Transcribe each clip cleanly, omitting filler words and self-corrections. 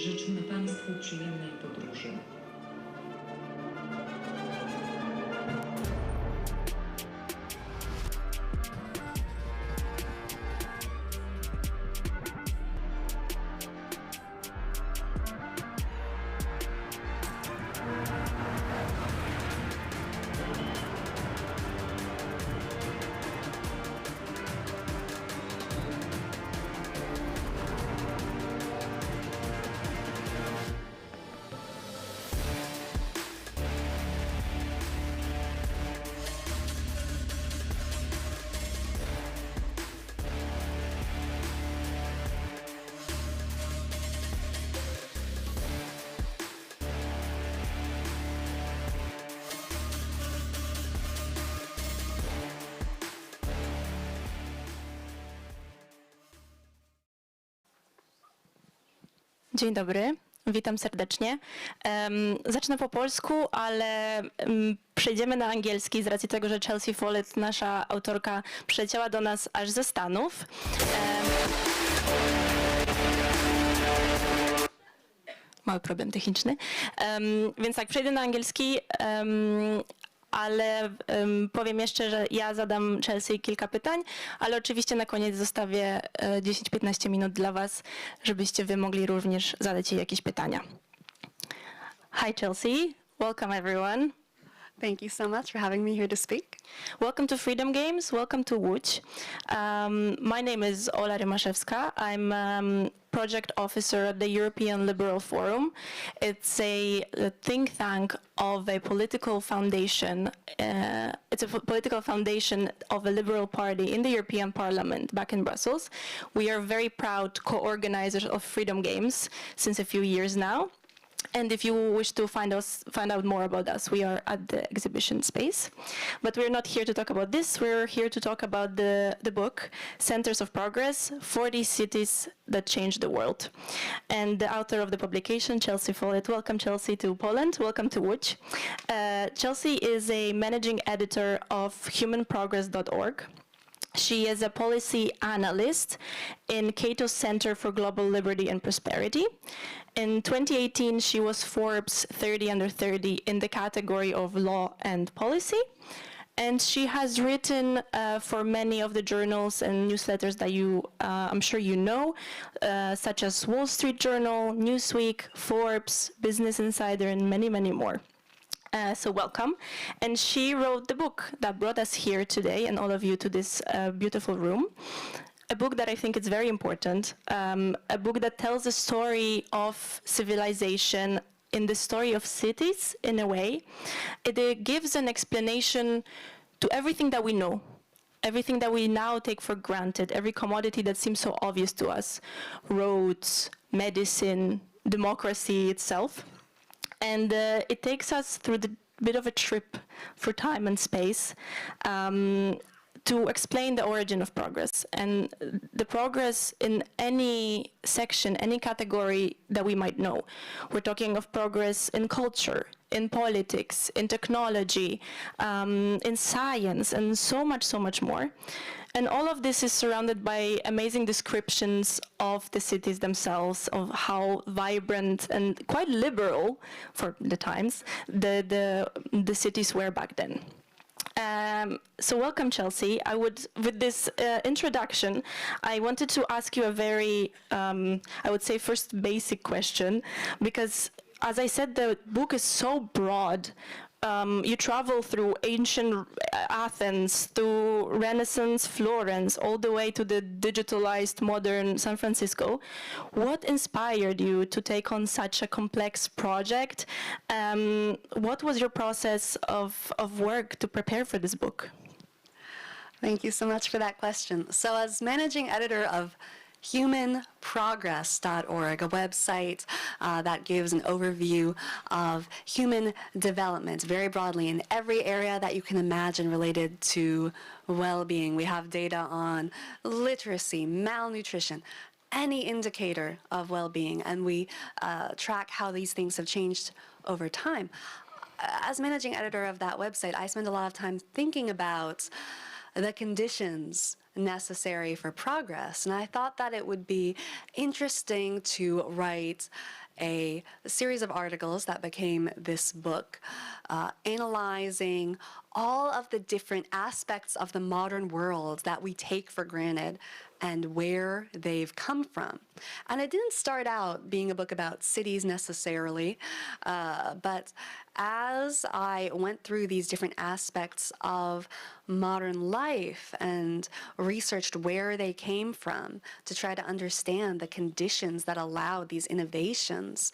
Życzymy Państwu przyjemnej podróży. Dzień dobry, witam serdecznie. Zacznę po polsku, ale przejdziemy na angielski z racji tego, że Chelsea Follett, nasza autorka, przyleciała do nas aż ze Stanów. Mały problem techniczny. Więc tak, przejdę na angielski. Ale powiem jeszcze, że ja zadam Chelsea kilka pytań, ale oczywiście na koniec zostawię 10-15 minut dla Was, żebyście Wy mogli również zadać jej jakieś pytania. Hi Chelsea, welcome everyone. Thank you so much for having me here to speak. Welcome to Freedom Games, welcome to Łódź. My name is Rymaszewska. I'm project officer at the European Liberal Forum. It's a think tank of a political foundation. It's a political foundation of a liberal party in the European Parliament back in Brussels. We are very proud co-organizers of Freedom Games since a few years now. And if you wish to find out more about us, we are at the exhibition space. But we're not here to talk about this. We're here to talk about the book, Centers of Progress, 40 Cities That Changed the World. And the author of the publication, Chelsea Follett. Welcome, Chelsea, to Poland. Welcome to Łódź. Chelsea is a managing editor of humanprogress.org. She is a policy analyst in Cato's Center for Global Liberty and Prosperity. In 2018, she was Forbes 30 under 30 in the category of law and policy. And she has written for many of the journals and newsletters that I'm sure you know, such as Wall Street Journal, Newsweek, Forbes, Business Insider, and many, many more. So welcome. And she wrote the book that brought us here today and all of you to this beautiful room. A book that I think is very important, a book that tells the story of civilization in the story of cities in a way. It gives an explanation to everything that we know, everything that we now take for granted, every commodity that seems so obvious to us, roads, medicine, democracy itself. And it takes us through the bit of a trip through time and space to explain the origin of progress and the progress in any section, any category that we might know. We're talking of progress in culture, in politics, in technology, in science, and so much more. And all of this is surrounded by amazing descriptions of the cities themselves, of how vibrant and quite liberal, for the times, the cities were back then. So welcome, Chelsea. With this introduction, I wanted to ask you a very, I would say, first basic question, because as I said, the book is so broad. You travel through ancient Athens, through Renaissance Florence, all the way to the digitalized modern San Francisco. What inspired you to take on such a complex project? What was your process of work to prepare for this book? Thank you so much for that question. So as managing editor of humanprogress.org, a website that gives an overview of human development very broadly in every area that you can imagine related to well-being. We have data on literacy, malnutrition, any indicator of well-being, and we track how these things have changed over time. As managing editor of that website, I spend a lot of time thinking about the conditions necessary for progress. And I thought that it would be interesting to write a series of articles that became this book, analyzing all of the different aspects of the modern world that we take for granted and where they've come from. And it didn't start out being a book about cities necessarily, but as I went through these different aspects of modern life and researched where they came from to try to understand the conditions that allowed these innovations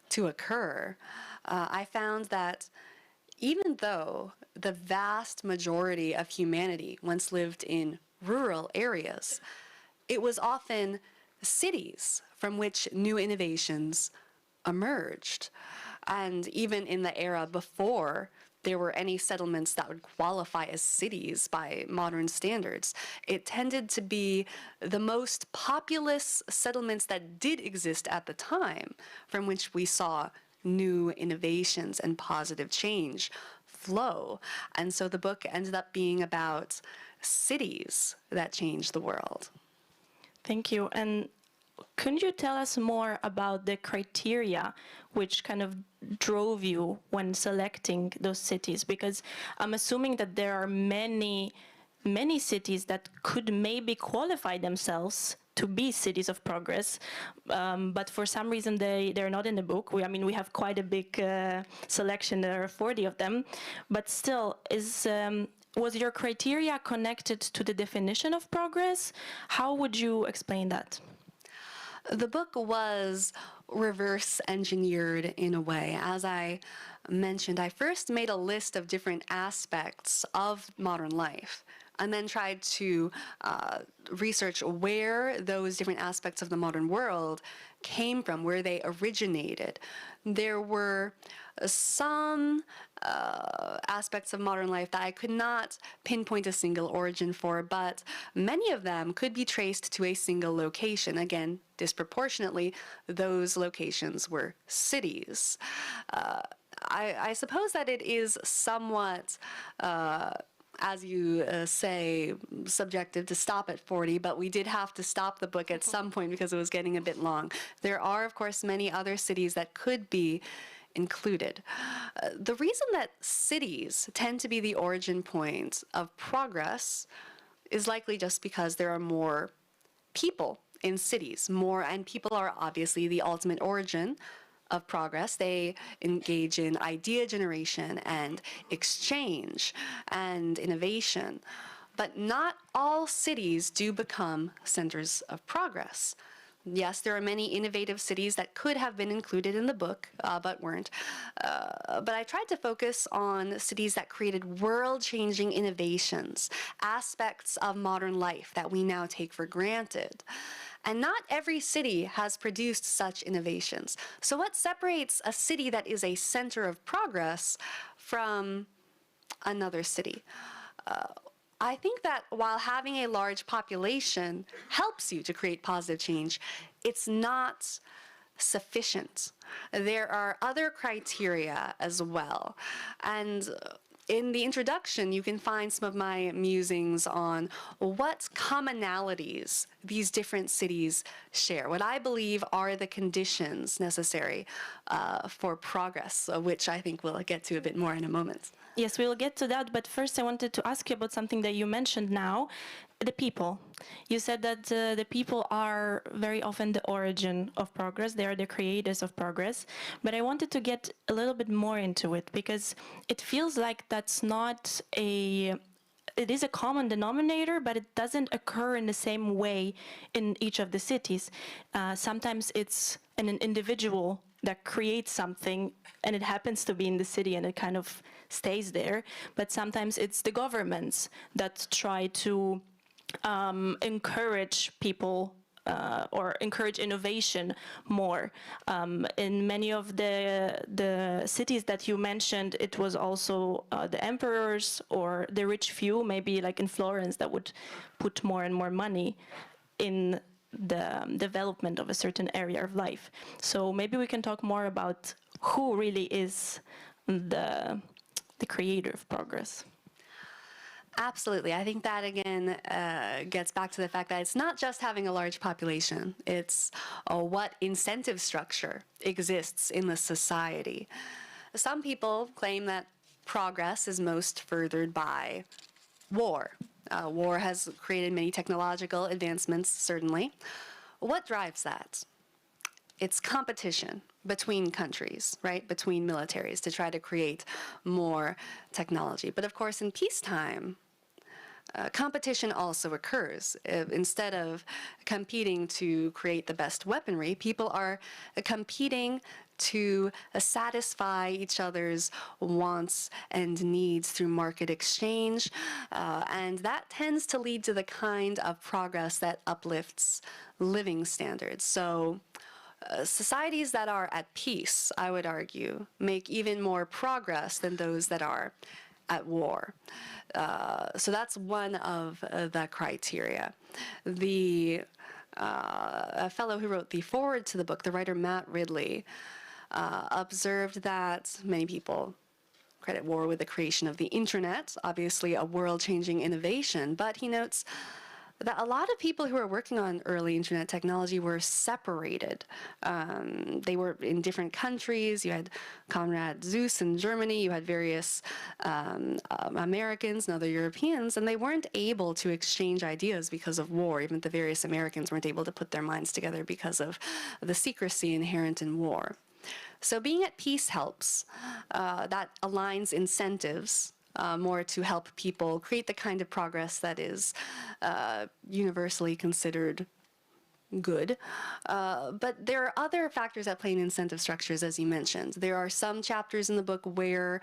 to occur, I found that even though the vast majority of humanity once lived in rural areas, it was often cities from which new innovations emerged. And even in the era before there were any settlements that would qualify as cities by modern standards, it tended to be the most populous settlements that did exist at the time from which we saw new innovations and positive change flow. And so the book ended up being about cities that changed the world. Thank you. And could you tell us more about the criteria which kind of drove you when selecting those cities? Because I'm assuming that there are many cities that could maybe qualify themselves to be cities of progress, but for some reason they're not in the book. We have quite a big selection. There are 40 of them, but still, was your criteria connected to the definition of progress? How would you explain that? The book was reverse engineered in a way. As I mentioned, I first made a list of different aspects of modern life and then tried to research where those different aspects of the modern world came from, where they originated. There were some aspects of modern life that I could not pinpoint a single origin for, but many of them could be traced to a single location. Again, disproportionately, those locations were cities. I suppose that it is somewhat as you say, subjective to stop at 40, but we did have to stop the book at some point because it was getting a bit long. There are, of course, many other cities that could be included. The reason that cities tend to be the origin point of progress is likely just because there are more people in cities, and people are obviously the ultimate origin of progress. They engage in idea generation and exchange and innovation. But not all cities do become centers of progress. Yes, there are many innovative cities that could have been included in the book, but weren't. But I tried to focus on cities that created world-changing innovations, aspects of modern life that we now take for granted. And not every city has produced such innovations. So what separates a city that is a center of progress from another city? I think that while having a large population helps you to create positive change, it's not sufficient. There are other criteria as well. And in the introduction, you can find some of my musings on what commonalities these different cities share, what I believe are the conditions necessary for progress, which I think we'll get to a bit more in a moment. Yes, we'll get to that, but first I wanted to ask you about something that you mentioned now, the people. You said that the people are very often the origin of progress, they are the creators of progress, but I wanted to get a little bit more into it because it feels like that's not it is a common denominator, but it doesn't occur in the same way in each of the cities. Sometimes it's an individual that creates something and it happens to be in the city and it kind of stays there, but sometimes it's the governments that try to encourage people or encourage innovation more. In many of the cities that you mentioned, it was also the emperors or the rich few, maybe like in Florence, that would put more and more money in the development of a certain area of life. So maybe we can talk more about who really is the creator of progress. Absolutely. I think that, again, gets back to the fact that it's not just having a large population. It's what incentive structure exists in the society. Some people claim that progress is most furthered by war. War has created many technological advancements, certainly. What drives that? It's competition between countries, right? Between militaries to try to create more technology. But of course, in peacetime, competition also occurs. Instead of competing to create the best weaponry, people are competing to satisfy each other's wants and needs through market exchange. And that tends to lead to the kind of progress that uplifts living standards. So societies that are at peace, I would argue, make even more progress than those that are at war. So that's one of the criteria. A fellow who wrote the foreword to the book, the writer Matt Ridley, observed that many people credit war with the creation of the internet, obviously a world-changing innovation, but he notes that a lot of people who were working on early internet technology were separated. They were in different countries. You had Konrad Zuse in Germany. You had various Americans and other Europeans, and they weren't able to exchange ideas because of war. Even the various Americans weren't able to put their minds together because of the secrecy inherent in war. So being at peace helps. That aligns incentives more to help people create the kind of progress that is universally considered good. But there are other factors at play in incentive structures, as you mentioned. There are some chapters in the book where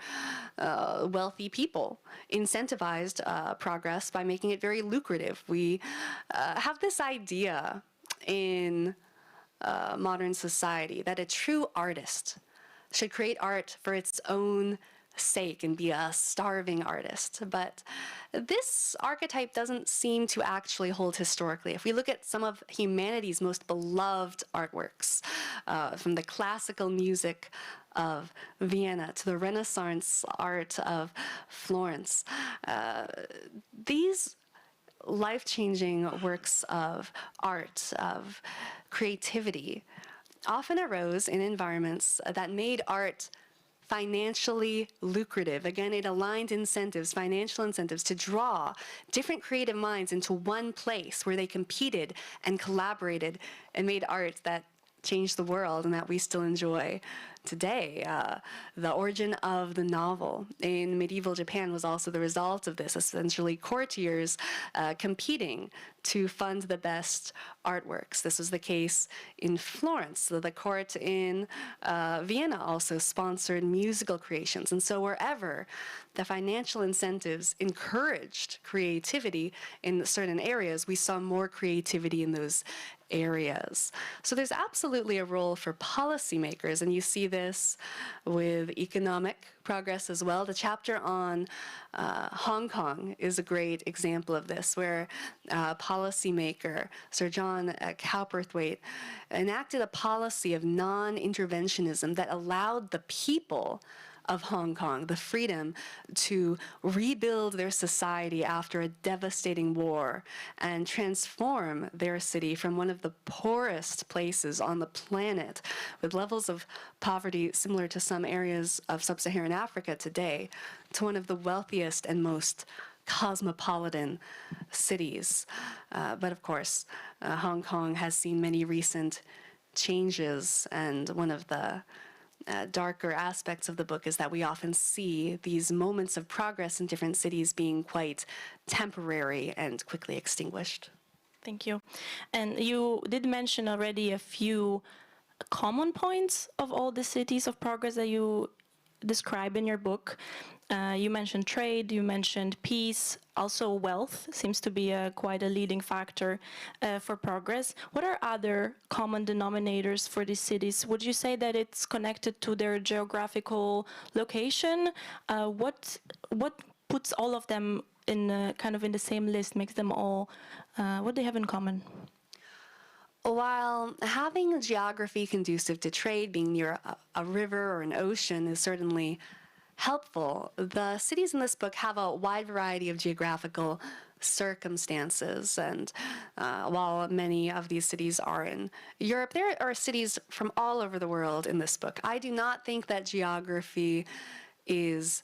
wealthy people incentivized progress by making it very lucrative. We have this idea in modern society that a true artist should create art for its own sake and be a starving artist. But this archetype doesn't seem to actually hold historically. If we look at some of humanity's most beloved artworks, from the classical music of Vienna to the Renaissance art of Florence, these life-changing works of art, of creativity, often arose in environments that made art financially lucrative. Again, it aligned incentives, financial incentives, to draw different creative minds into one place where they competed and collaborated and made art that changed the world and that we still enjoy today. The origin of the novel in medieval Japan was also the result of this, essentially courtiers competing to fund the best artworks. This was the case in Florence. The court in Vienna also sponsored musical creations. And so wherever the financial incentives encouraged creativity in certain areas, we saw more creativity in those areas. So there's absolutely a role for policymakers, and you see this with economic progress as well. The chapter on Hong Kong is a great example of this, where policymaker Sir John Cowperthwaite enacted a policy of non-interventionism that allowed the people of Hong Kong the freedom to rebuild their society after a devastating war and transform their city from one of the poorest places on the planet, with levels of poverty similar to some areas of sub-Saharan Africa today, to one of the wealthiest and most cosmopolitan cities. But of course, Hong Kong has seen many recent changes, and one of the darker aspects of the book is that we often see these moments of progress in different cities being quite temporary and quickly extinguished. Thank you. And you did mention already a few common points of all the cities of progress that you describe in your book. You mentioned trade, you mentioned peace, also wealth seems to be quite a leading factor for progress. What are other common denominators for these cities? Would you say that it's connected to their geographical location? What puts all of them in kind of in the same list, makes them all, what do they have in common? While having a geography conducive to trade, being near a river or an ocean, is certainly helpful. The cities in this book have a wide variety of geographical circumstances, and while many of these cities are in Europe, there are cities from all over the world in this book. I do not think that geography is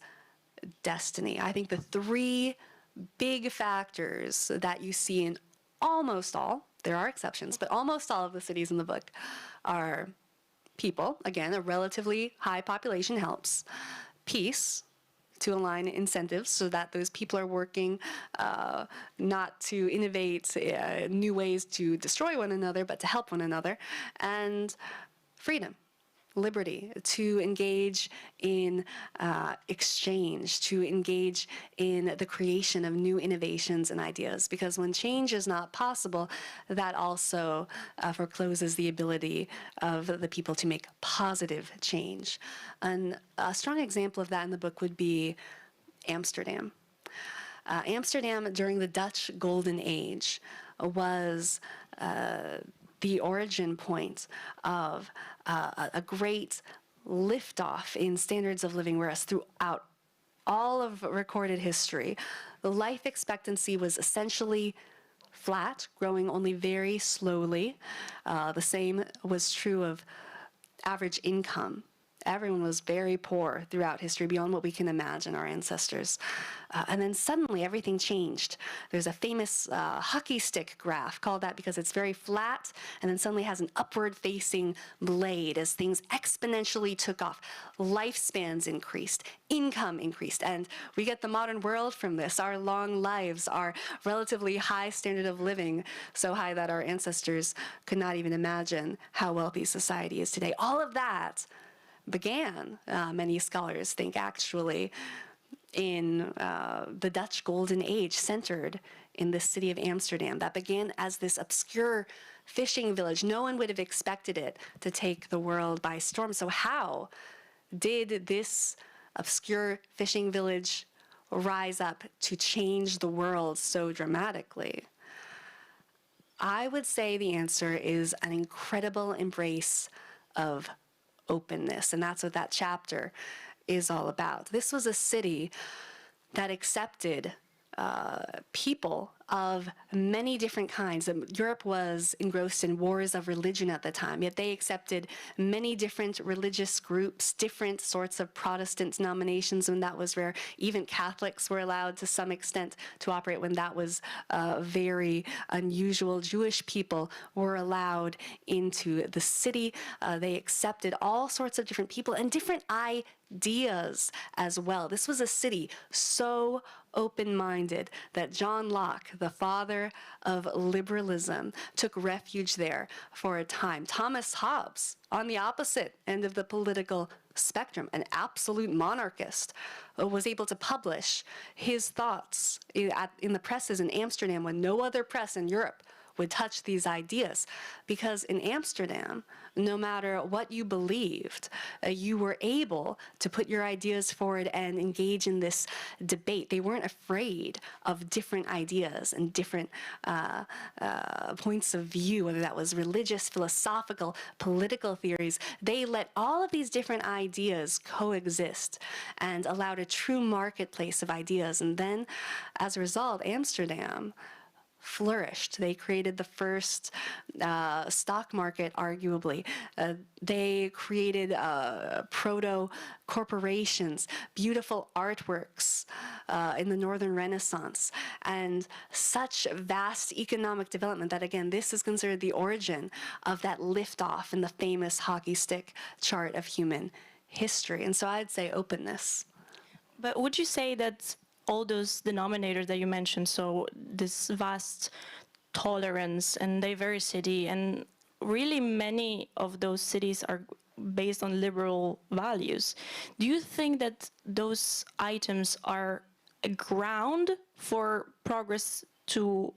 destiny. I think the three big factors that you see in almost all, there are exceptions, but almost all of the cities in the book are people. Again, a relatively high population helps. Peace, to align incentives so that those people are working not to innovate new ways to destroy one another, but to help one another. And freedom, liberty, to engage in exchange, to engage in the creation of new innovations and ideas. Because when change is not possible, that also forecloses the ability of the people to make positive change. And a strong example of that in the book would be Amsterdam. Amsterdam during the Dutch Golden Age was the origin point of a great liftoff in standards of living, whereas throughout all of recorded history, the life expectancy was essentially flat, growing only very slowly. The same was true of average income. Everyone was very poor throughout history, beyond what we can imagine, our ancestors. And then suddenly everything changed. There's a famous hockey stick graph called that because it's very flat and then suddenly has an upward facing blade as things exponentially took off. Lifespans increased, income increased, and we get the modern world from this. Our long lives, our relatively high standard of living, so high that our ancestors could not even imagine how wealthy society is today. All of that began, many scholars think, actually, in the Dutch Golden Age, centered in the city of Amsterdam. That began as this obscure fishing village. No one would have expected it to take the world by storm. So how did this obscure fishing village rise up to change the world so dramatically? I would say the answer is an incredible embrace of openness, and that's what that chapter is all about. This was a city that accepted people of many different kinds. Europe was engrossed in wars of religion at the time, yet they accepted many different religious groups, different sorts of Protestant denominations when that was rare. Even Catholics were allowed to some extent to operate when that was very unusual. Jewish people were allowed into the city. They accepted all sorts of different people and different ideas as well. This was a city so open-minded that John Locke, the father of liberalism, took refuge there for a time. Thomas Hobbes, on the opposite end of the political spectrum, an absolute monarchist, was able to publish his thoughts in the presses in Amsterdam when no other press in Europe would touch these ideas. Because in Amsterdam, no matter what you believed, you were able to put your ideas forward and engage in this debate. They weren't afraid of different ideas and different points of view, whether that was religious, philosophical, political theories. They let all of these different ideas coexist and allowed a true marketplace of ideas. And then, as a result, Amsterdam flourished. They created the first stock market, arguably. They created proto-corporations, beautiful artworks in the Northern Renaissance, and such vast economic development that, again, this is considered the origin of that liftoff in the famous hockey stick chart of human history. And so I'd say openness. But would you say that all those denominators that you mentioned, so this vast tolerance and diversity, and really many of those cities are based on liberal values, do you think that those items are a ground for progress to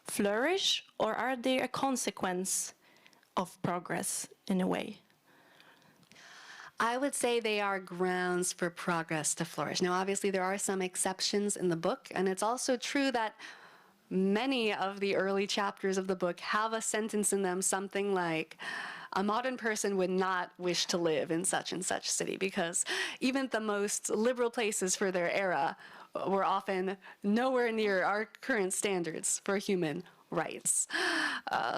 flourish, or are they a consequence of progress in a way? I would say they are grounds for progress to flourish. Now, obviously, there are some exceptions in the book, and it's also true that many of the early chapters of the book have a sentence in them, something like, a modern person would not wish to live in such and such city, because even the most liberal places for their era were often nowhere near our current standards for human rights.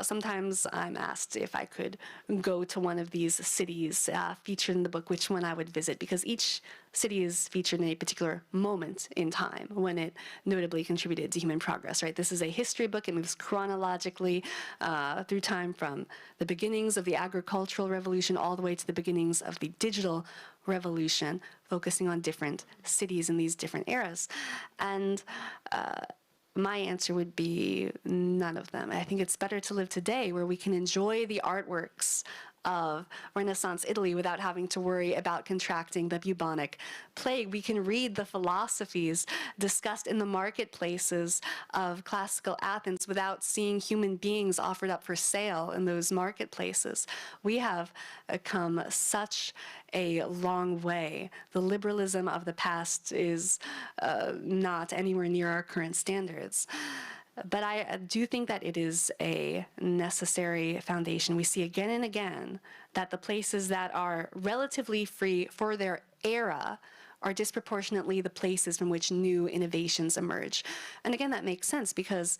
Sometimes I'm asked if I could go to one of these cities featured in the book, which one I would visit, because each city is featured in a particular moment in time when it notably contributed to human progress, right? This is a history book. It moves chronologically through time, from the beginnings of the agricultural revolution all the way to the beginnings of the digital revolution, focusing on different cities in these different eras. And my answer would be none of them. I think it's better to live today, where we can enjoy the artworks of Renaissance Italy without having to worry about contracting the bubonic plague. We can read the philosophies discussed in the marketplaces of classical Athens without seeing human beings offered up for sale in those marketplaces. We have come such a long way. The liberalism of the past is not anywhere near our current standards. But I do think that it is a necessary foundation. We see again and again that the places that are relatively free for their era are disproportionately the places from which new innovations emerge. And again, that makes sense, because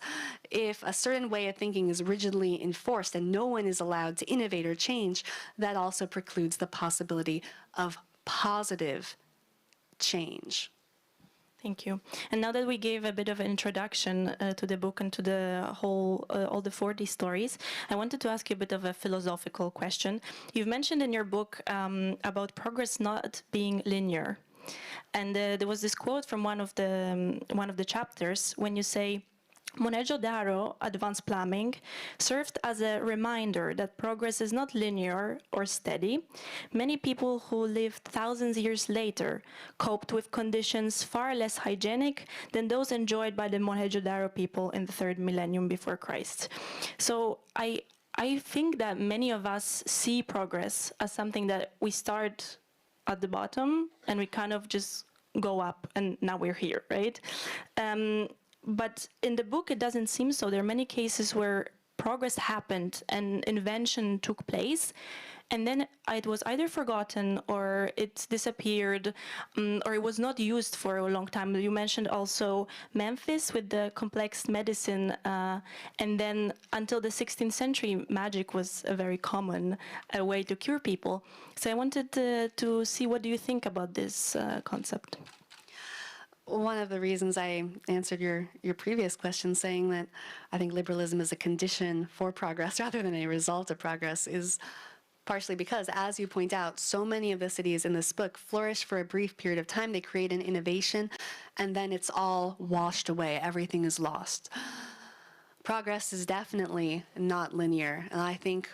if a certain way of thinking is rigidly enforced and no one is allowed to innovate or change, that also precludes the possibility of positive change. Thank you. And now that we gave a bit of an introduction to the book and to the whole, all the 40 stories, I wanted to ask you a bit of a philosophical question. You've mentioned in your book about progress not being linear. And there was this quote from one of the chapters when you say, Mohenjo-Daro advanced plumbing served as a reminder that progress is not linear or steady. Many people who lived thousands of years later coped with conditions far less hygienic than those enjoyed by the Mohenjo-Daro people in the 3rd millennium before Christ. So I think that many of us see progress as something that we start at the bottom and we kind of just go up and now we're here, right? But in the book, it doesn't seem so. There are many cases where progress happened and invention took place, and then it was either forgotten or it disappeared, or it was not used for a long time. You mentioned also Memphis with the complex medicine, and then until the 16th century, magic was a very common way to cure people. So I wanted to see, what do you think about this concept? One of the reasons I answered your previous question saying that I think liberalism is a condition for progress rather than a result of progress is partially because, as you point out, so many of the cities in this book flourish for a brief period of time. They create an innovation, and then it's all washed away. Everything is lost. Progress is definitely not linear, and I think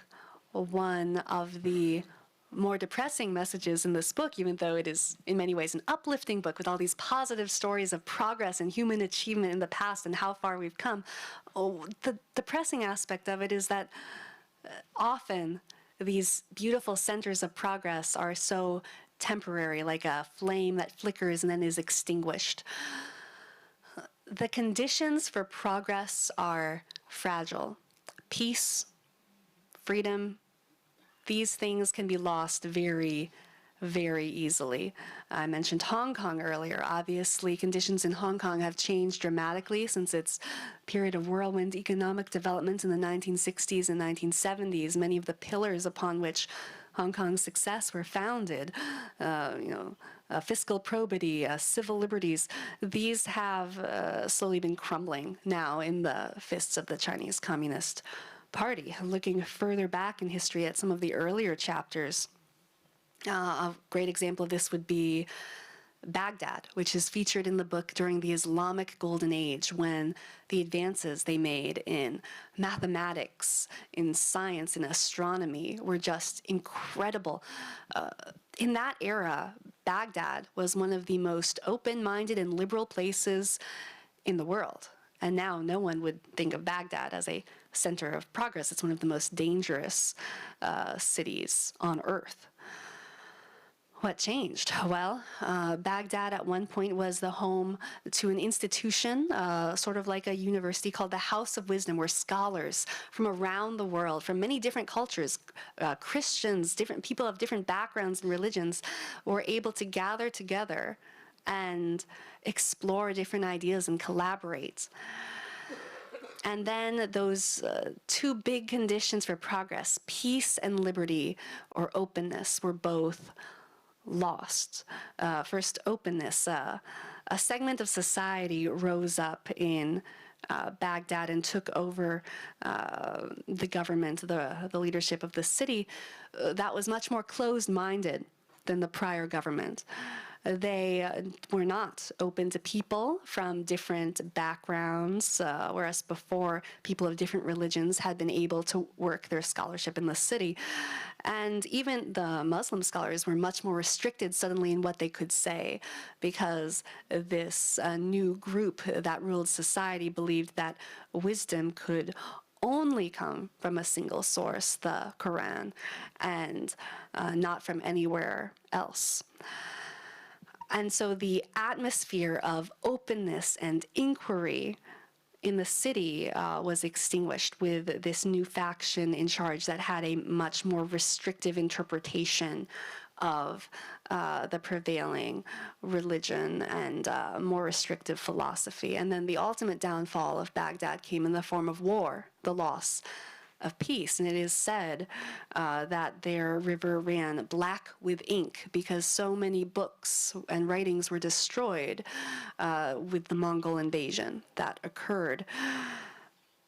one of the more depressing messages in this book, even though it is in many ways an uplifting book with all these positive stories of progress and human achievement in the past and how far we've come. The depressing aspect of it is that often these beautiful centers of progress are so temporary, like a flame that flickers and then is extinguished. The conditions for progress are fragile. Peace, freedom, these things can be lost very, very easily. I mentioned Hong Kong earlier. Obviously, conditions in Hong Kong have changed dramatically since its period of whirlwind economic development in the 1960s and 1970s. Many of the pillars upon which Hong Kong's success were founded, fiscal probity, civil liberties, these have slowly been crumbling now in the fists of the Chinese Communist Party. Looking further back in history at some of the earlier chapters, a great example of this would be Baghdad, which is featured in the book during the Islamic Golden Age, when the advances they made in mathematics, in science, in astronomy were just incredible. In that era, Baghdad was one of the most open-minded and liberal places in the world. And now no one would think of Baghdad as a center of progress. It's one of the most dangerous cities on earth. What changed? Well, Baghdad at one point was the home to an institution, sort of like a university called the House of Wisdom, where scholars from around the world, from many different cultures, Christians, different people of different backgrounds and religions, were able to gather together and explore different ideas and collaborate. And then those two big conditions for progress, peace and liberty or openness, were both lost. First, openness. A segment of society rose up in Baghdad and took over the government, the leadership of the city, that was much more closed-minded than the prior government. They were not open to people from different backgrounds, whereas before people of different religions had been able to work their scholarship in the city. And even the Muslim scholars were much more restricted suddenly in what they could say, because this new group that ruled society believed that wisdom could only come from a single source, the Quran, and not from anywhere else. And so the atmosphere of openness and inquiry in the city was extinguished with this new faction in charge that had a much more restrictive interpretation of the prevailing religion and more restrictive philosophy. And then the ultimate downfall of Baghdad came in the form of war, the loss of peace. And it is said that their river ran black with ink because so many books and writings were destroyed with the Mongol invasion that occurred.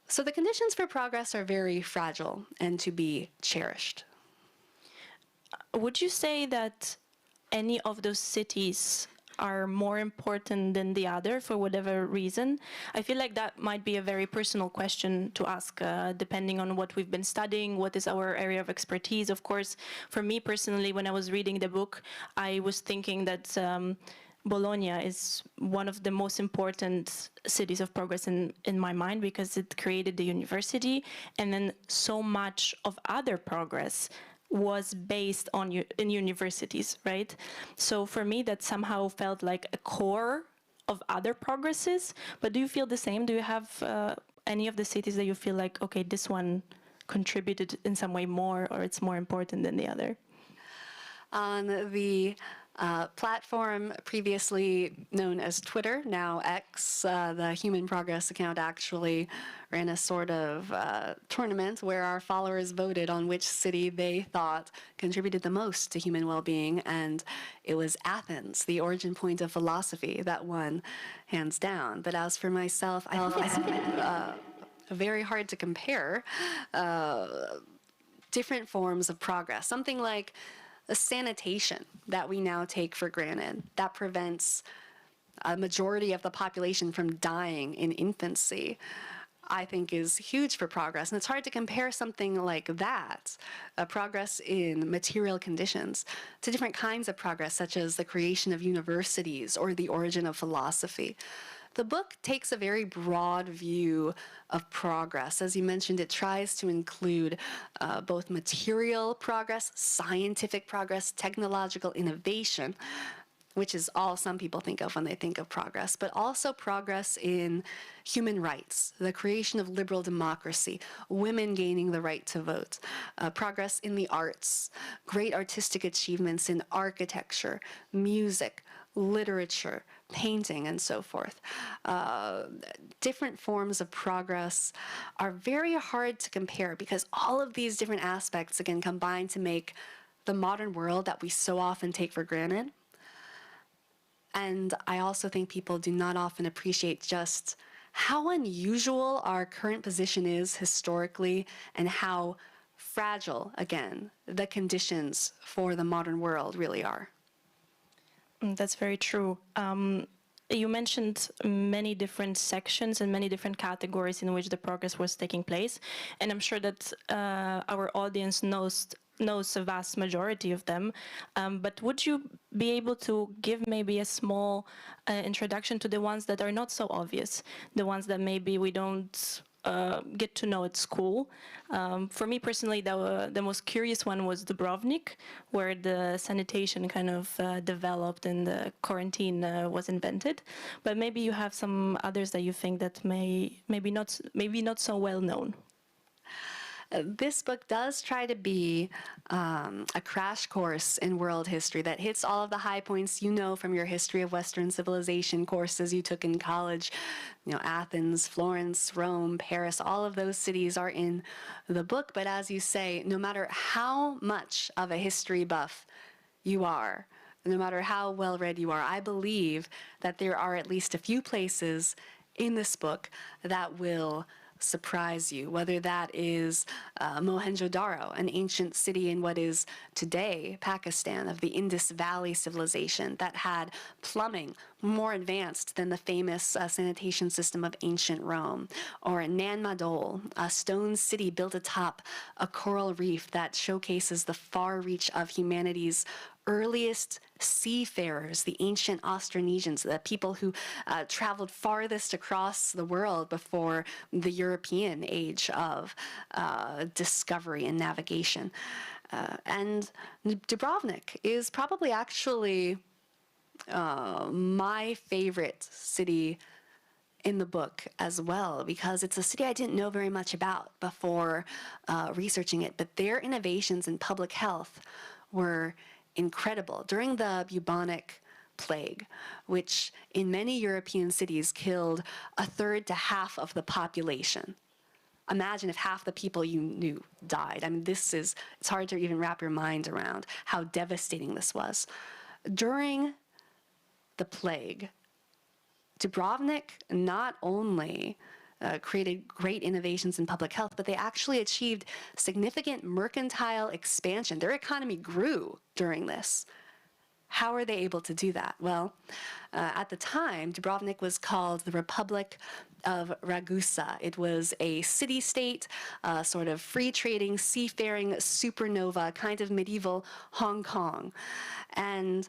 So the conditions for progress are very fragile and to be cherished. Would you say that any of those cities are more important than the other for whatever reason? I feel like that might be a very personal question to ask, depending on what we've been studying, what is our area of expertise. Of course, for me personally, when I was reading the book, I was thinking that Bologna is one of the most important cities of progress in my mind, because it created the university, and then so much of other progress was based on in universities, right? So for me, that somehow felt like a core of other progresses. But do you feel the same? Do you have any of the cities that you feel like, okay, this one contributed in some way more, or it's more important than the other? On the platform previously known as Twitter, now X, the Human Progress account actually ran a sort of tournament where our followers voted on which city they thought contributed the most to human well-being, and it was Athens, the origin point of philosophy, that won hands down. But as for myself, I think it's very hard to compare different forms of progress. Something like a sanitation that we now take for granted, that prevents a majority of the population from dying in infancy, I think is huge for progress. And it's hard to compare something like that, progress in material conditions, to different kinds of progress, such as the creation of universities or the origin of philosophy. The book takes a very broad view of progress. As you mentioned, it tries to include both material progress, scientific progress, technological innovation, which is all some people think of when they think of progress, but also progress in human rights, the creation of liberal democracy, women gaining the right to vote, progress in the arts, great artistic achievements in architecture, music, literature, painting, and so forth. Different forms of progress are very hard to compare because all of these different aspects, again, combine to make the modern world that we so often take for granted. And I also think people do not often appreciate just how unusual our current position is historically and how fragile, again, the conditions for the modern world really are. That's very true. You mentioned many different sections and many different categories in which the progress was taking place, and I'm sure that our audience knows a vast majority of them. But would you be able to give maybe a small introduction to the ones that are not so obvious, the ones that maybe we don't get to know at school. For me personally, the most curious one was Dubrovnik, where the sanitation kind of developed and the quarantine was invented. But maybe you have some others that you think that maybe not so well known. This book does try to be a crash course in world history that hits all of the high points you know from your history of Western civilization courses you took in college. You know, Athens, Florence, Rome, Paris, all of those cities are in the book. But as you say, no matter how much of a history buff you are, no matter how well read you are, I believe that there are at least a few places in this book that will surprise you, whether that is Mohenjo-Daro, an ancient city in what is today Pakistan, of the Indus Valley civilization that had plumbing more advanced than the famous sanitation system of ancient Rome, or Nan Madol, a stone city built atop a coral reef that showcases the far reach of humanity's earliest seafarers, the ancient Austronesians, the people who traveled farthest across the world before the European age of discovery and navigation. And Dubrovnik is probably actually my favorite city in the book as well, because it's a city I didn't know very much about before researching it, but their innovations in public health were incredible. During the bubonic plague, which in many European cities killed a third to half of the population. Imagine if half the people you knew died. I mean, it's hard to even wrap your mind around how devastating this was. During the plague, Dubrovnik not only created great innovations in public health, but they actually achieved significant mercantile expansion. Their economy grew during this. How are they able to do that? Well, at the time, Dubrovnik was called the Republic of Ragusa. It was a city-state, sort of free-trading, seafaring supernova, kind of medieval Hong Kong. And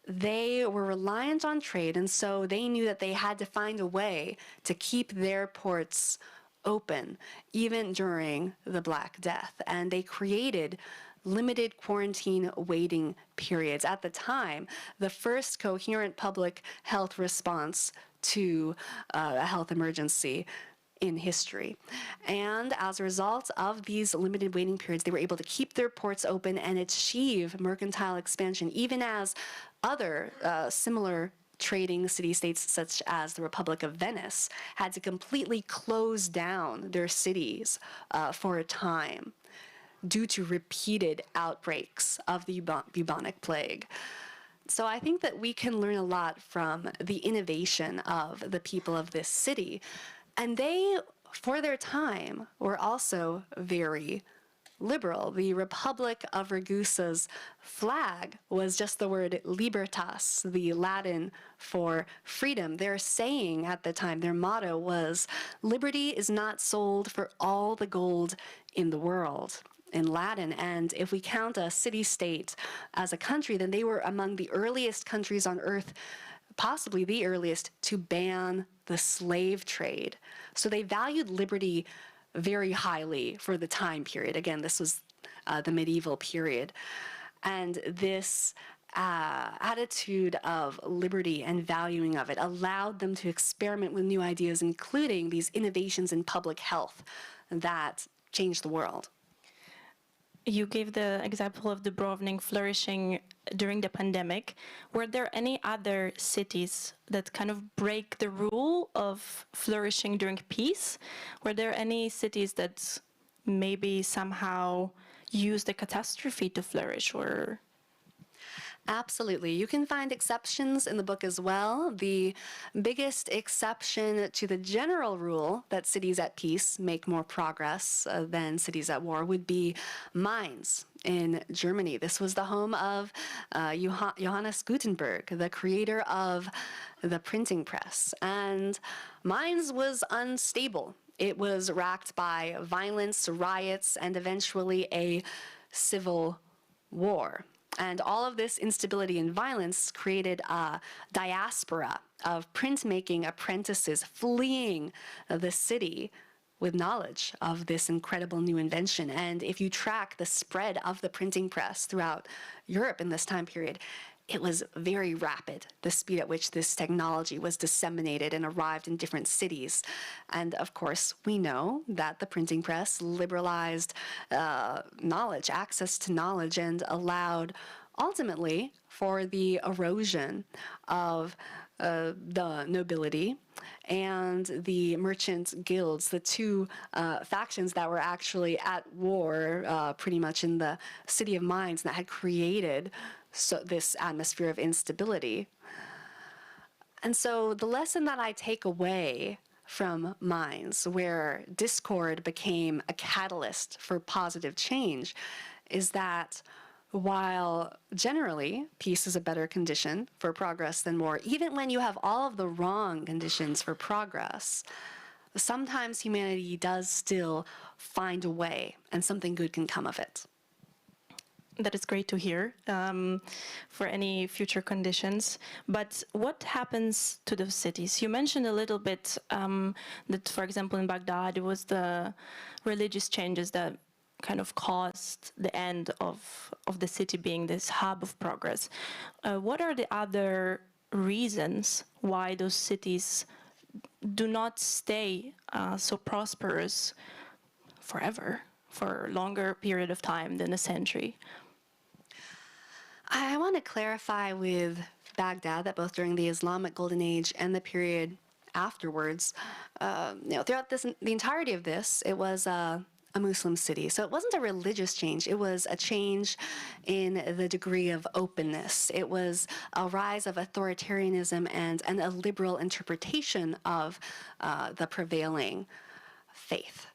they were reliant on trade, and so they knew that they had to find a way to keep their ports open, even during the Black Death. And they created limited quarantine waiting periods. At the time, the first coherent public health response to a health emergency in history. And as a result of these limited waiting periods, they were able to keep their ports open and achieve mercantile expansion, even as other similar trading city-states such as the Republic of Venice had to completely close down their cities for a time due to repeated outbreaks of the bubonic plague. So I think that we can learn a lot from the innovation of the people of this city. And they, for their time, were also very liberal. The Republic of Ragusa's flag was just the word libertas, the Latin for freedom. Their saying at the time, their motto was, "Liberty is not sold for all the gold in the world," in Latin. And if we count a city-state as a country, then they were among the earliest countries on earth, possibly the earliest, to ban the slave trade. So they valued liberty very highly for the time period. Again, this was the medieval period. And this attitude of liberty and valuing of it allowed them to experiment with new ideas, including these innovations in public health that changed the world. You gave the example of Dubrovnik flourishing during the pandemic. Were there any other cities that kind of break the rule of flourishing during peace? Were there any cities that maybe somehow used the catastrophe to flourish, or? Absolutely. You can find exceptions in the book as well. The biggest exception to the general rule that cities at peace make more progress than cities at war would be Mainz in Germany. This was the home of Johannes Gutenberg, the creator of the printing press. And Mainz was unstable. It was racked by violence, riots, and eventually a civil war. And all of this instability and violence created a diaspora of printmaking apprentices fleeing the city with knowledge of this incredible new invention. And if you track the spread of the printing press throughout Europe in this time period, it was very rapid, the speed at which this technology was disseminated and arrived in different cities. And of course, we know that the printing press liberalized knowledge, access to knowledge, and allowed ultimately for the erosion of the nobility and the merchant guilds, the two factions that were actually at war pretty much in the City of Mines that had created this atmosphere of instability. And so the lesson that I take away from Mines, where discord became a catalyst for positive change, is that while generally peace is a better condition for progress than war, even when you have all of the wrong conditions for progress, sometimes humanity does still find a way and something good can come of it. That is great to hear for any future conditions. But what happens to those cities? You mentioned a little bit that, for example, in Baghdad, it was the religious changes that kind of caused the end of the city being this hub of progress. What are the other reasons why those cities do not stay so prosperous forever, for a longer period of time than a century? I want to clarify with Baghdad that both during the Islamic Golden Age and the period afterwards, throughout the entirety of this, it was a Muslim city. So it wasn't a religious change. It was a change in the degree of openness. It was a rise of authoritarianism and a liberal interpretation of the prevailing faith.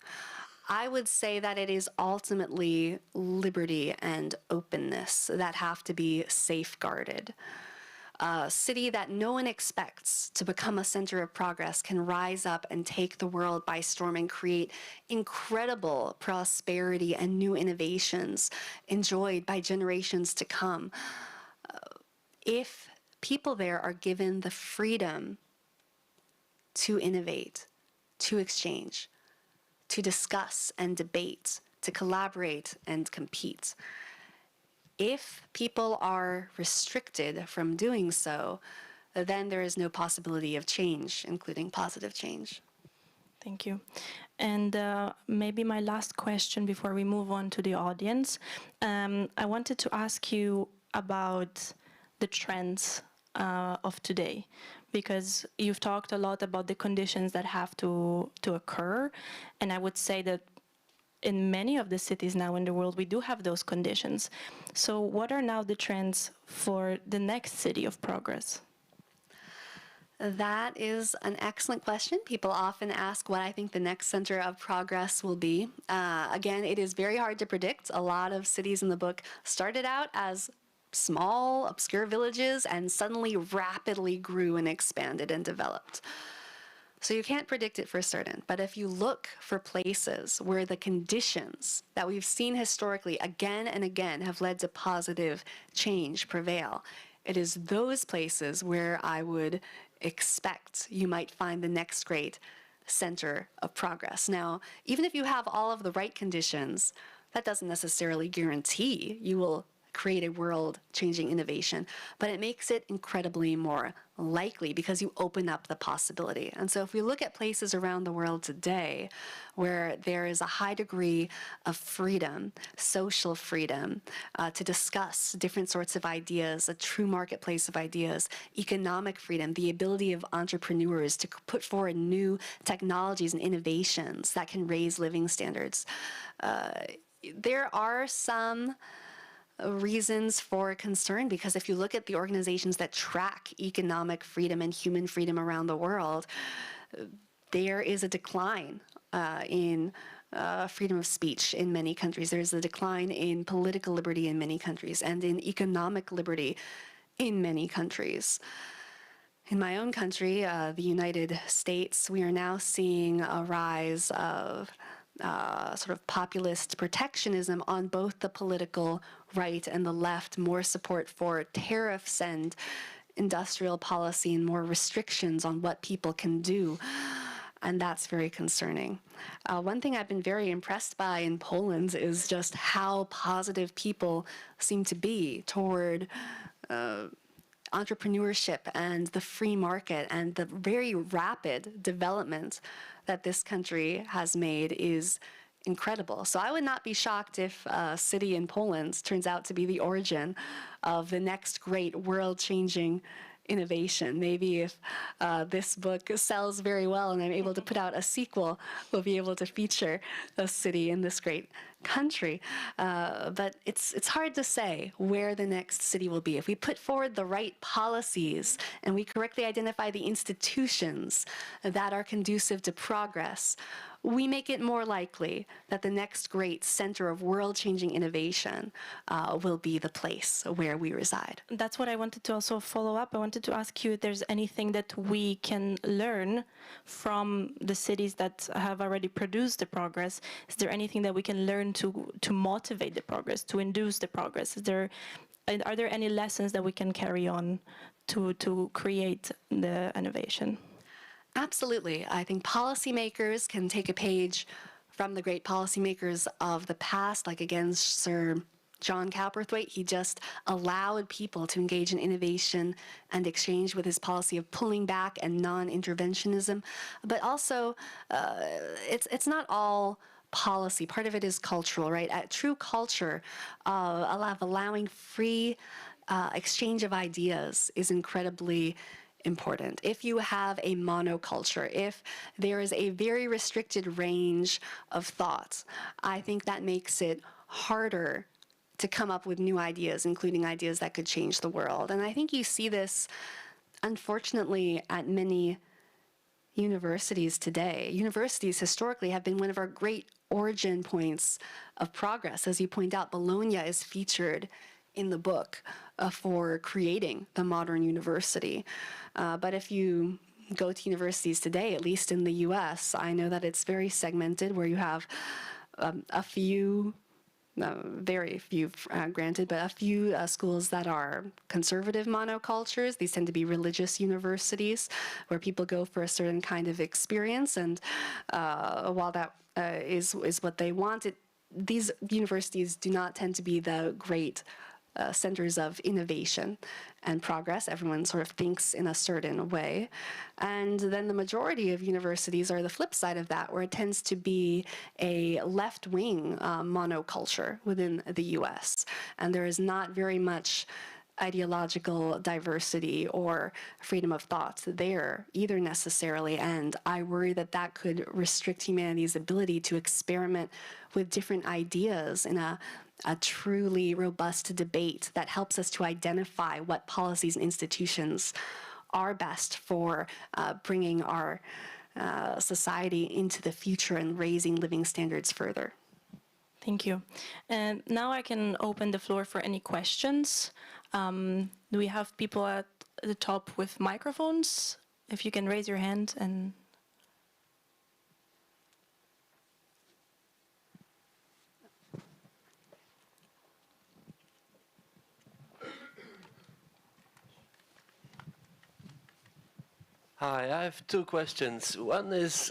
I would say that it is ultimately liberty and openness that have to be safeguarded. A city that no one expects to become a center of progress can rise up and take the world by storm and create incredible prosperity and new innovations enjoyed by generations to come. If people there are given the freedom to innovate, to exchange, to discuss and debate, to collaborate and compete. If people are restricted from doing so, then there is no possibility of change, including positive change. Thank you. And maybe my last question before we move on to the audience. I wanted to ask you about the trends of today, because you've talked a lot about the conditions that have to occur, and I would say that in many of the cities now in the world we do have those conditions. So what are now the trends for the next city of progress? That is an excellent question. People often ask what I think the next center of progress will be. Again, it is very hard to predict. A lot of cities in the book started out as small, obscure villages and suddenly rapidly grew and expanded and developed. So you can't predict it for certain, but if you look for places where the conditions that we've seen historically again and again have led to positive change prevail, it is those places where I would expect you might find the next great center of progress. Now, even if you have all of the right conditions, that doesn't necessarily guarantee you will create a world-changing innovation, but it makes it incredibly more likely because you open up the possibility. And so if we look at places around the world today where there is a high degree of freedom, social freedom, to discuss different sorts of ideas, a true marketplace of ideas, economic freedom, the ability of entrepreneurs to put forward new technologies and innovations that can raise living standards, there are some reasons for concern, because if you look at the organizations that track economic freedom and human freedom around the world, there is a decline in freedom of speech in many countries. There's a decline in political liberty in many countries and in economic liberty in many countries. In my own country, the United States, we are now seeing a rise of sort of populist protectionism on both the political right and the left, more support for tariffs and industrial policy and more restrictions on what people can do. And that's very concerning. One thing I've been very impressed by in Poland is just how positive people seem to be toward entrepreneurship and the free market, and the very rapid development that this country has made is incredible. So I would not be shocked if a city in Poland turns out to be the origin of the next great world-changing innovation. Maybe if this book sells very well and I'm able to put out a sequel, we'll be able to feature a city in this great country. But it's hard to say where the next city will be. If we put forward the right policies and we correctly identify the institutions that are conducive to progress, we make it more likely that the next great center of world-changing innovation will be the place where we reside. That's what I wanted to also follow up. I wanted to ask you if there's anything that we can learn from the cities that have already produced the progress. Is there anything that we can learn to motivate the progress, to induce the progress? Are there any lessons that we can carry on to create the innovation? Absolutely. I think policymakers can take a page from the great policymakers of the past, like again, Sir John Cowperthwaite. He just allowed people to engage in innovation and exchange with his policy of pulling back and non-interventionism. But also, it's not all policy. Part of it is cultural, right? A true culture of allowing free exchange of ideas is incredibly important. If you have a monoculture, if there is a very restricted range of thoughts, I think that makes it harder to come up with new ideas, including ideas that could change the world. And I think you see this, unfortunately, at many universities today. Universities historically have been one of our great origin points of progress. As you point out, Bologna is featured in the book for creating the modern university. But if you go to universities today, at least in the US, I know that it's very segmented, where you have a few, very few granted, but a few schools that are conservative monocultures. These tend to be religious universities where people go for a certain kind of experience. And while that is what they want, these universities do not tend to be the great centers of innovation and progress. Everyone sort of thinks in a certain way. And then the majority of universities are the flip side of that, where it tends to be a left-wing monoculture within the US. And there is not very much ideological diversity or freedom of thought there either necessarily. And I worry that that could restrict humanity's ability to experiment with different ideas in a truly robust debate that helps us to identify what policies and institutions are best for bringing our society into the future and raising living standards further. Thank you. And now I can open the floor for any questions. Do we have people at the top with microphones? If you can raise your hand and... Hi, I have two questions. One is,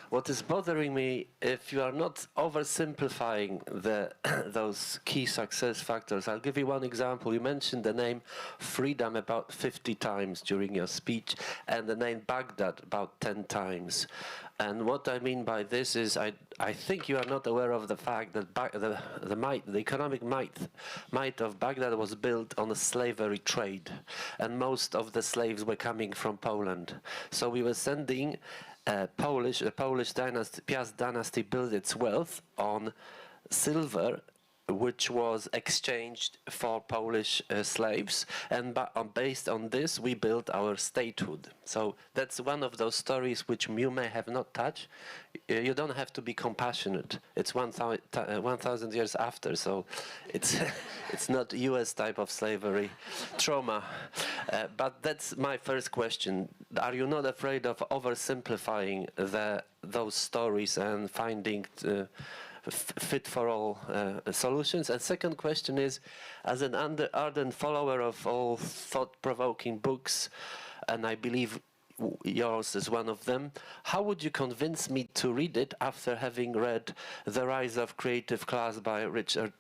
what is bothering me, if you are not oversimplifying those key success factors. I'll give you one example. You mentioned the name freedom about 50 times during your speech, and the name Baghdad about 10 times. And what I mean by this is, I think you are not aware of the fact that the economic might of Baghdad was built on a slavery trade, and most of the slaves were coming from Poland. So we were sending the Polish dynasty, Piast dynasty built its wealth on silver which was exchanged for Polish slaves, and based on this we built our statehood. So that's one of those stories which you may have not touched. You don't have to be compassionate. It's 1,000 years after, so it's it's not US type of slavery trauma. But that's my first question. Are you not afraid of oversimplifying those stories and finding fit for all solutions? And second question is, as an ardent follower of all thought-provoking books, and I believe yours is one of them, how would you convince me to read it after having read The Rise of Creative Class by Richard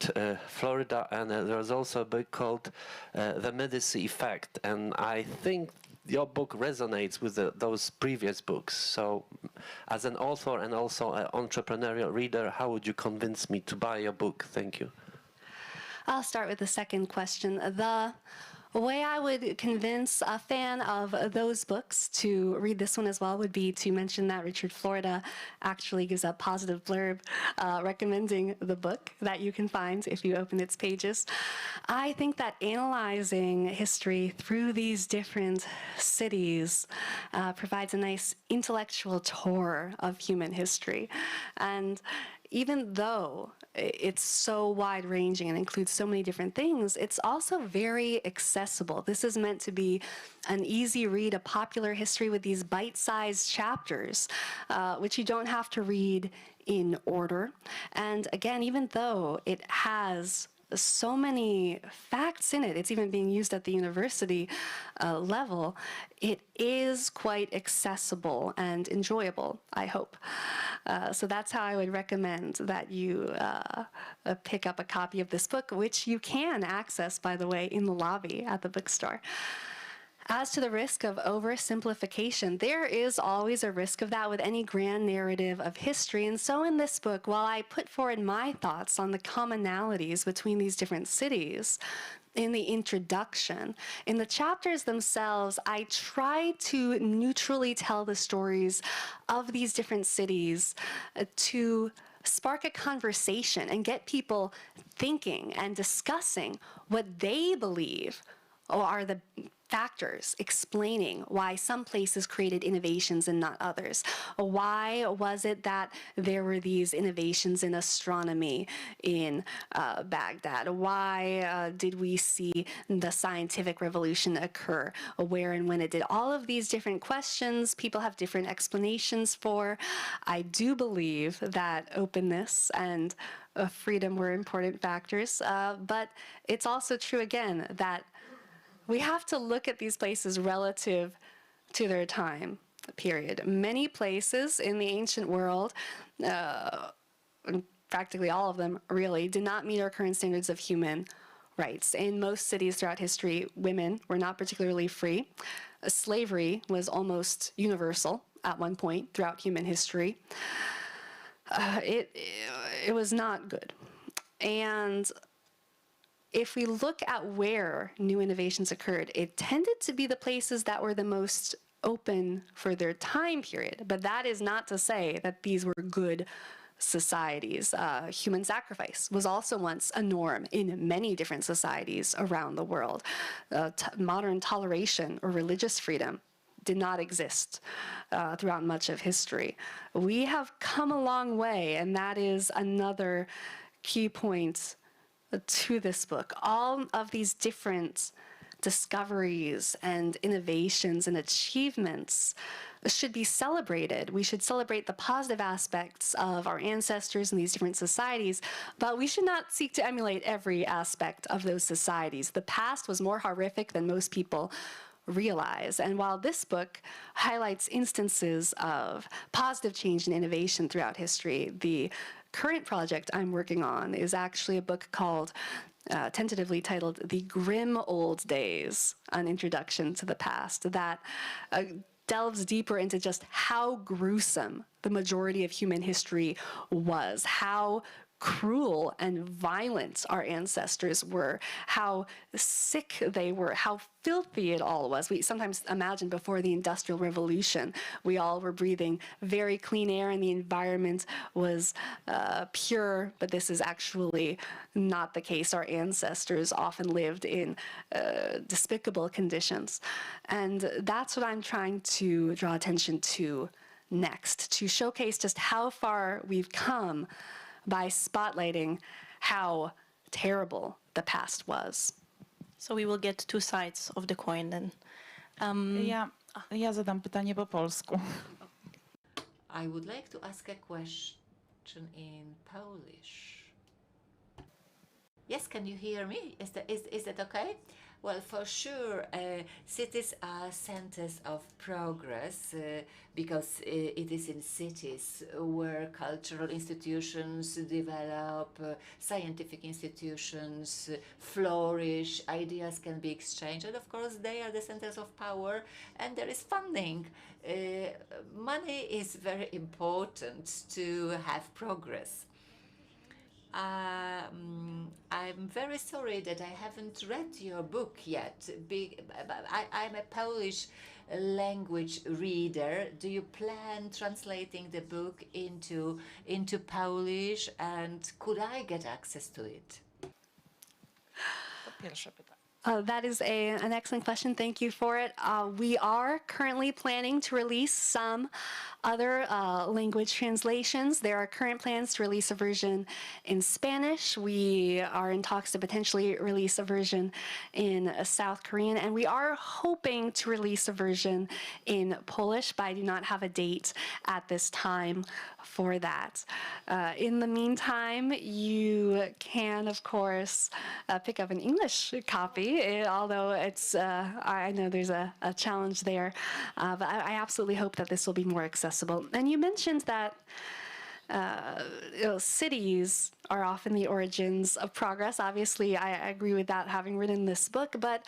Florida, and there was also a book called The Medici Effect, and I think your book resonates with those previous books. So as an author and also an entrepreneurial reader, how would you convince me to buy your book? Thank you. I'll start with the second question. The way I would convince a fan of those books to read this one as well would be to mention that Richard Florida actually gives a positive blurb recommending the book that you can find if you open its pages. I think that analyzing history through these different cities provides a nice intellectual tour of human history. And even though it's so wide-ranging and includes so many different things, it's also very accessible. This is meant to be an easy read, a popular history with these bite-sized chapters, which you don't have to read in order. And again, even though it has so many facts in it, it's even being used at the university level, it is quite accessible and enjoyable, I hope. So that's how I would recommend that you pick up a copy of this book, which you can access, by the way, in the lobby at the bookstore. As to the risk of oversimplification, there is always a risk of that with any grand narrative of history. And so in this book, while I put forward my thoughts on the commonalities between these different cities, in the introduction, in the chapters themselves, I try to neutrally tell the stories of these different cities to spark a conversation and get people thinking and discussing what they believe are the factors explaining why some places created innovations and not others. Why was it that there were these innovations in astronomy in Baghdad? Why did we see the scientific revolution occur? Where and when it did? All of these different questions people have different explanations for. I do believe that openness and freedom were important factors, but it's also true again that we have to look at these places relative to their time period. Many places in the ancient world, practically all of them really, did not meet our current standards of human rights. In most cities throughout history, women were not particularly free. Slavery was almost universal at one point throughout human history. It was not good. And if we look at where new innovations occurred, it tended to be the places that were the most open for their time period. But that is not to say that these were good societies. Human sacrifice was also once a norm in many different societies around the world. Modern toleration or religious freedom did not exist throughout much of history. We have come a long way, and that is another key point to this book. All of these different discoveries and innovations and achievements should be celebrated. We should celebrate the positive aspects of our ancestors in these different societies, but we should not seek to emulate every aspect of those societies. The past was more horrific than most people realize. And while this book highlights instances of positive change and innovation throughout history, the current project I'm working on is actually a book called, tentatively titled, The Grim Old Days, An Introduction to the Past, that delves deeper into just how gruesome the majority of human history was, how cruel and violent our ancestors were, how sick they were, how filthy it all was. We sometimes imagine before the Industrial Revolution, we all were breathing very clean air and the environment was pure, but this is actually not the case. Our ancestors often lived in despicable conditions. And that's what I'm trying to draw attention to next, to showcase just how far we've come by spotlighting how terrible the past was. So we will get two sides of the coin then. Ja zadam pytanie po polsku. I would like to ask a question in Polish. Yes, can you hear me? Is that okay? Well, for sure, cities are centers of progress because it is in cities where cultural institutions develop, scientific institutions flourish, ideas can be exchanged, and of course they are the centers of power, and there is funding. Money is very important to have progress. I'm very sorry that I haven't read your book yet. I'm a Polish language reader. Do you plan translating the book into Polish, and could I get access to it? To pierwsze pytanie. That is an excellent question. Thank you for it. We are currently planning to release some other language translations. There are current plans to release a version in Spanish. We are in talks to potentially release a version in South Korean, and we are hoping to release a version in Polish, but I do not have a date at this time for that. In the meantime, you can, of course, pick up an English copy, although it's, I know there's a challenge there, but I absolutely hope that this will be more accessible. And you mentioned that cities are often the origins of progress. Obviously, I agree with that, having written this book, but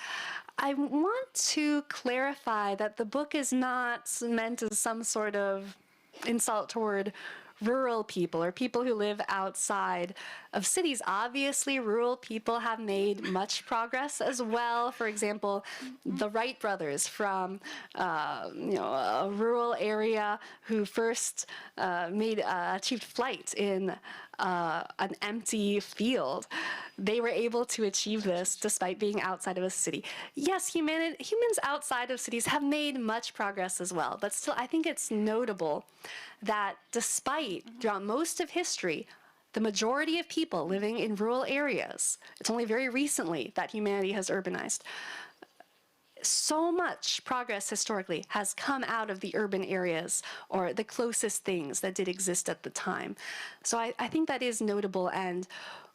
I want to clarify that the book is not meant as some sort of insult toward rural people or people who live outside of cities. Obviously, rural people have made much progress as well. For example, the Wright brothers from a rural area who first achieved flight in an empty field. They were able to achieve this despite being outside of a city. Yes, humans outside of cities have made much progress as well, but still I think it's notable that despite throughout most of history, the majority of people living in rural areas, it's only very recently that humanity has urbanized. So much progress historically has come out of the urban areas or the closest things that did exist at the time. So I think that is notable, and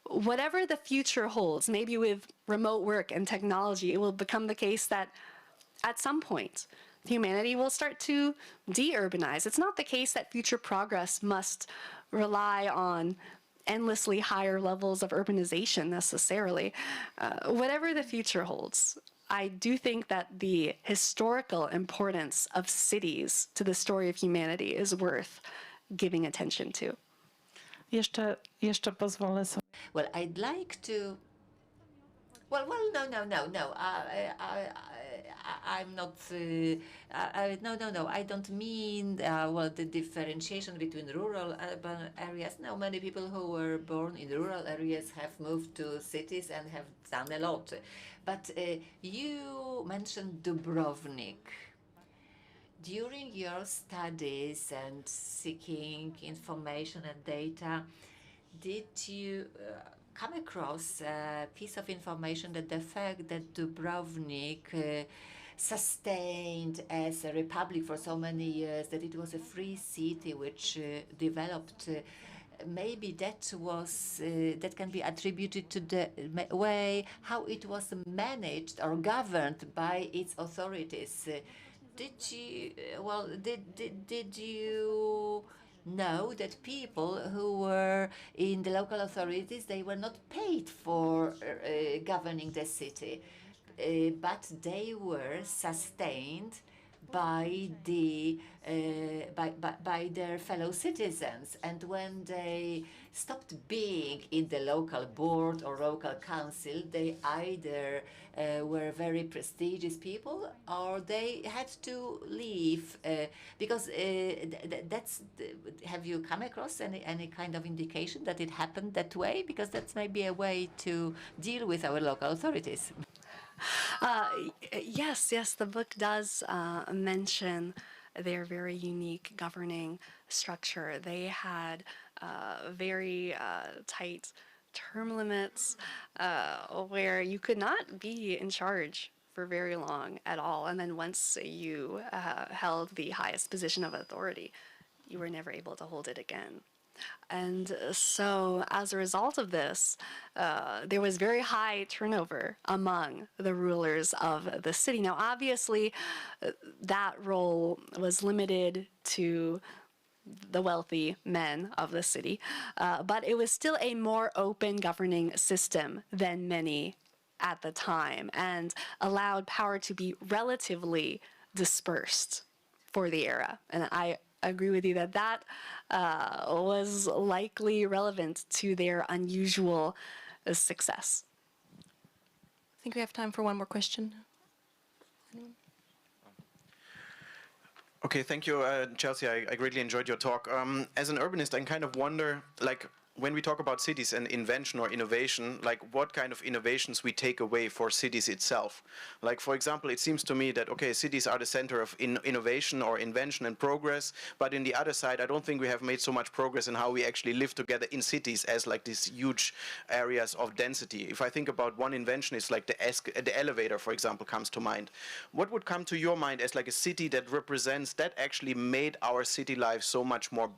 whatever the future holds, maybe with remote work and technology, it will become the case that at some point humanity will start to de-urbanize. It's not the case that future progress must rely on endlessly higher levels of urbanization necessarily. Whatever the future holds, I do think that the historical importance of cities to the story of humanity is worth giving attention to. Jeszcze pozwolę sobie. Well, I'd like to. Well, no. I'm not. No. I don't mean the differentiation between rural and urban areas. No, many people who were born in rural areas have moved to cities and have done a lot. But you mentioned Dubrovnik. During your studies and seeking information and data, did you come across a piece of information that the fact that Dubrovnik sustained as a republic for so many years, that it was a free city which developed, maybe that was that can be attributed to the way how it was managed or governed by its authorities? Did you know that people who were in the local authorities, they were not paid for governing the city, but they were sustained by by their fellow citizens. And when they stopped being in the local board or local council, they either were very prestigious people or they had to leave because that's. Have you come across any kind of indication that it happened that way? Because that's maybe a way to deal with our local authorities. Yes, the book does mention their very unique governing structure. They had very tight term limits where you could not be in charge for very long at all. And then once you held the highest position of authority, you were never able to hold it again. And so as a result of this, there was very high turnover among the rulers of the city. Now, obviously, that role was limited to the wealthy men of the city, but it was still a more open governing system than many at the time and allowed power to be relatively dispersed for the era. And I agree with you that that was likely relevant to their unusual success. I think we have time for one more question. Anyone? Okay, thank you, Chelsea. I greatly enjoyed your talk. As an urbanist, I kind of wonder, like, when we talk about cities and invention or innovation, like what kind of innovations we take away for cities itself. Like, for example, it seems to me that, okay, cities are the center of innovation or invention and progress, but in the other side, I don't think we have made so much progress in how we actually live together in cities as like these huge areas of density. If I think about one invention, it's like the elevator, for example, comes to mind. What would come to your mind as like a city that represents, that actually made our city life so much more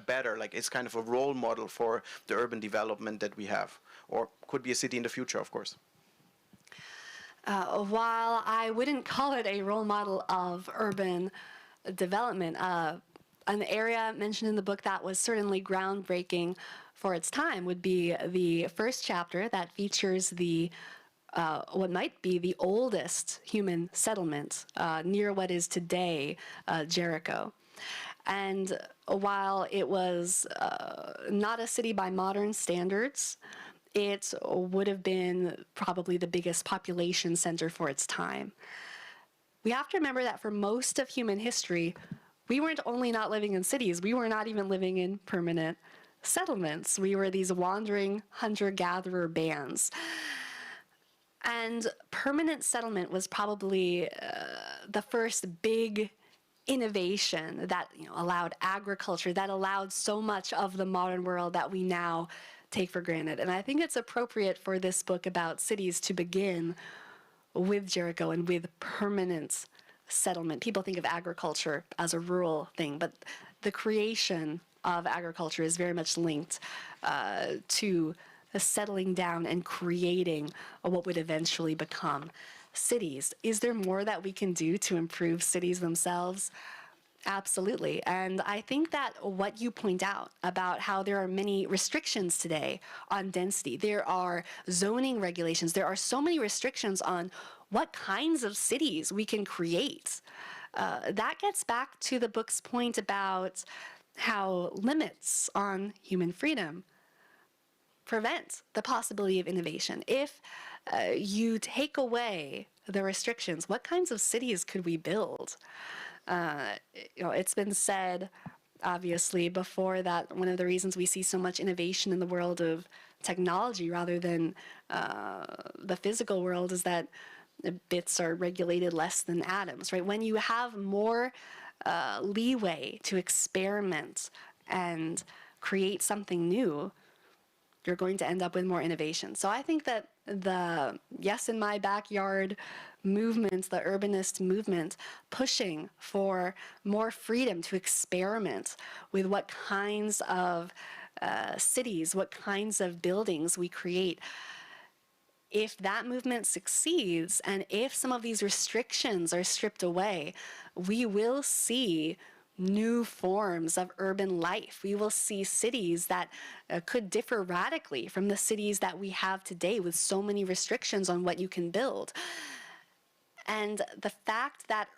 better, like it's kind of a role model for the urban development that we have, or could be a city in the future, of course? While I wouldn't call it a role model of urban development, an area mentioned in the book that was certainly groundbreaking for its time would be the first chapter that features the what might be the oldest human settlement near what is today Jericho. And while it was not a city by modern standards, it would have been probably the biggest population center for its time. We have to remember that for most of human history, we weren't only not living in cities, we were not even living in permanent settlements. We were these wandering hunter-gatherer bands. And permanent settlement was probably the first big innovation that allowed agriculture, that allowed so much of the modern world that we now take for granted. And I think it's appropriate for this book about cities to begin with Jericho and with permanent settlement. People think of agriculture as a rural thing, but the creation of agriculture is very much linked to settling down and creating what would eventually become cities. Is there more that we can do to improve cities themselves? Absolutely. And I think that what you point out about how there are many restrictions today on density, there are zoning regulations, there are so many restrictions on what kinds of cities we can create. That gets back to the book's point about how limits on human freedom prevent the possibility of innovation. If you take away the restrictions, what kinds of cities could we build? It's been said, obviously, before that one of the reasons we see so much innovation in the world of technology rather than the physical world is that bits are regulated less than atoms, right? When you have more leeway to experiment and create something new, you're going to end up with more innovation. So I think that the Yes in My Backyard movement, the urbanist movement, pushing for more freedom to experiment with what kinds of cities, what kinds of buildings we create. If that movement succeeds, and if some of these restrictions are stripped away, we will see new forms of urban life. We will see cities that could differ radically from the cities that we have today with so many restrictions on what you can build. And the fact that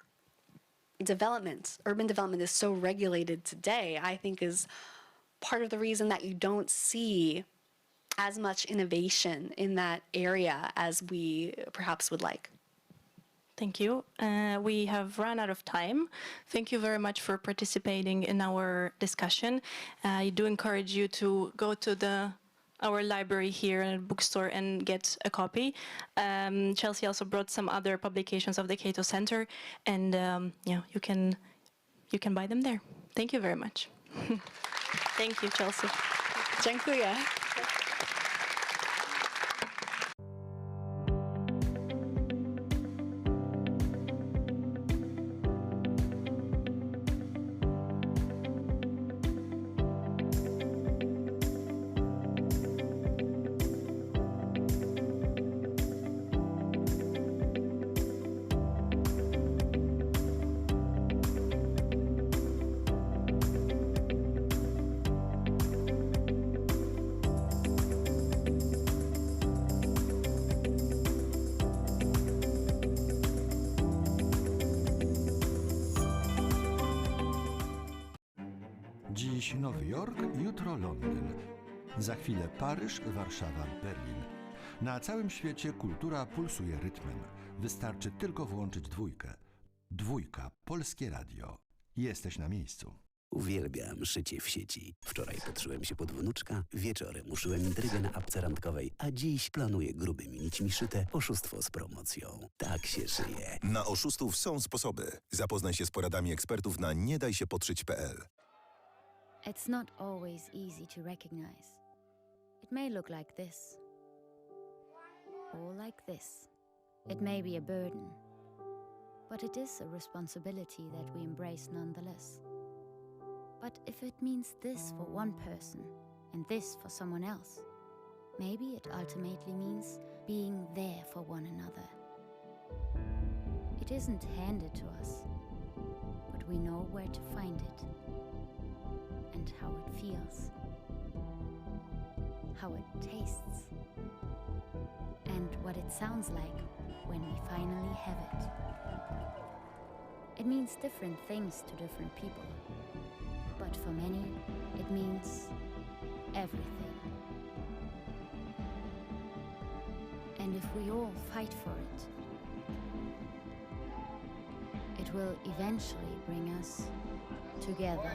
development, urban development is so regulated today, I think is part of the reason that you don't see as much innovation in that area as we perhaps would like. Thank you. We have run out of time. Thank you very much for participating in our discussion. I do encourage you to go to our library here at the bookstore and get a copy. Chelsea also brought some other publications of the Cato Center, and you can buy them there. Thank you very much. Thank you, Chelsea. Dziękuję. Dziś Nowy Jork, jutro Londyn. Za chwilę Paryż, Warszawa, Berlin. Na całym świecie kultura pulsuje rytmem. Wystarczy tylko włączyć dwójkę. Dwójka, Polskie Radio. Jesteś na miejscu. Uwielbiam szycie w sieci. Wczoraj podszyłem się pod wnuczka, wieczorem uszyłem intrygę na apce randkowej, a dziś planuję grubymi nićmi szyte oszustwo z promocją. Tak się szyje. Na oszustów są sposoby. Zapoznaj się z poradami ekspertów na niedajsiepodszyć.pl. It's not always easy to recognize. It may look like this, or like this. It may be a burden, but it is a responsibility that we embrace nonetheless. But if it means this for one person and this for someone else, maybe it ultimately means being there for one another. It isn't handed to us, but we know where to find it. And how it feels, how it tastes, and what it sounds like when we finally have it. It means different things to different people, but for many, it means everything. And if we all fight for it, it will eventually bring us together.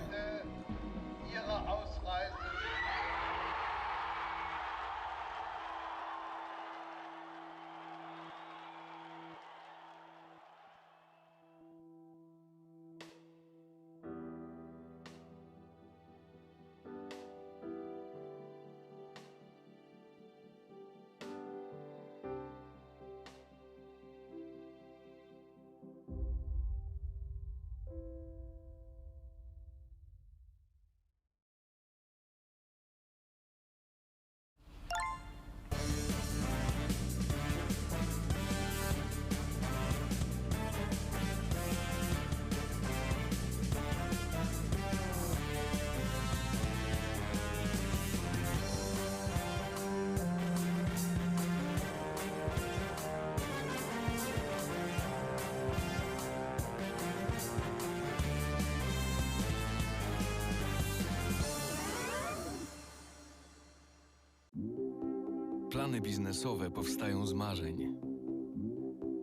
Plany biznesowe powstają z marzeń.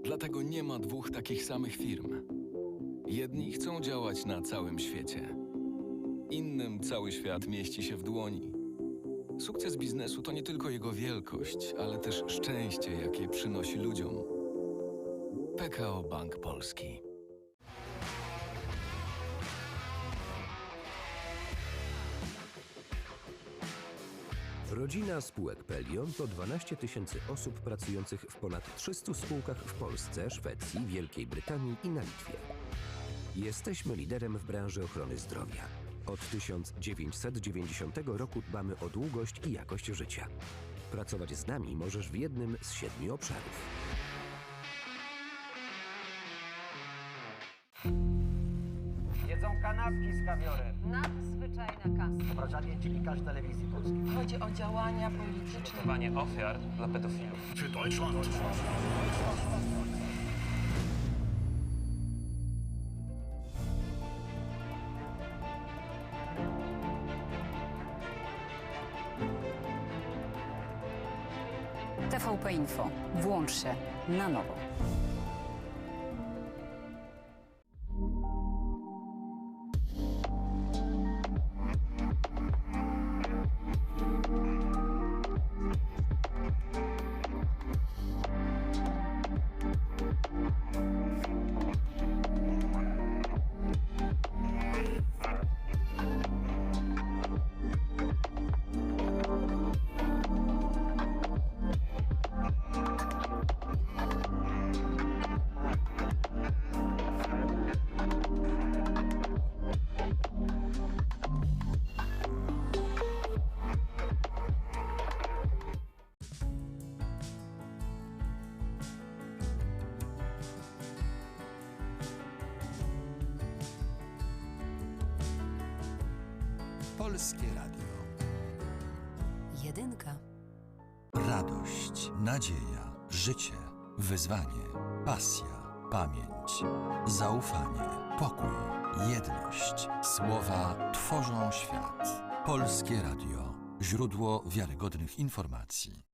Dlatego nie ma dwóch takich samych firm. Jedni chcą działać na całym świecie. Innym cały świat mieści się w dłoni. Sukces biznesu to nie tylko jego wielkość, ale też szczęście, jakie przynosi ludziom. PKO Bank Polski. Rodzina spółek Pelion to 12 000 osób pracujących w ponad 300 spółkach w Polsce, Szwecji, Wielkiej Brytanii i na Litwie. Jesteśmy liderem w branży ochrony zdrowia. Od 1990 roku dbamy o długość i jakość życia. Pracować z nami możesz w jednym z 7 obszarów. Jedzą kanapki z kawiorem. Nadzwyczajna kasa. Obrażanie dziennikarz telewizji polskiej. Chodzi o działania polityczne. Przygotowanie ofiar dla pedofilów. Für Deutschland. TVP Info. Włącz się na nowo. Polskie Radio. Jedynka. Radość, nadzieja, życie, wyzwanie, pasja, pamięć, zaufanie, pokój, jedność. Słowa tworzą świat. Polskie Radio. Źródło wiarygodnych informacji.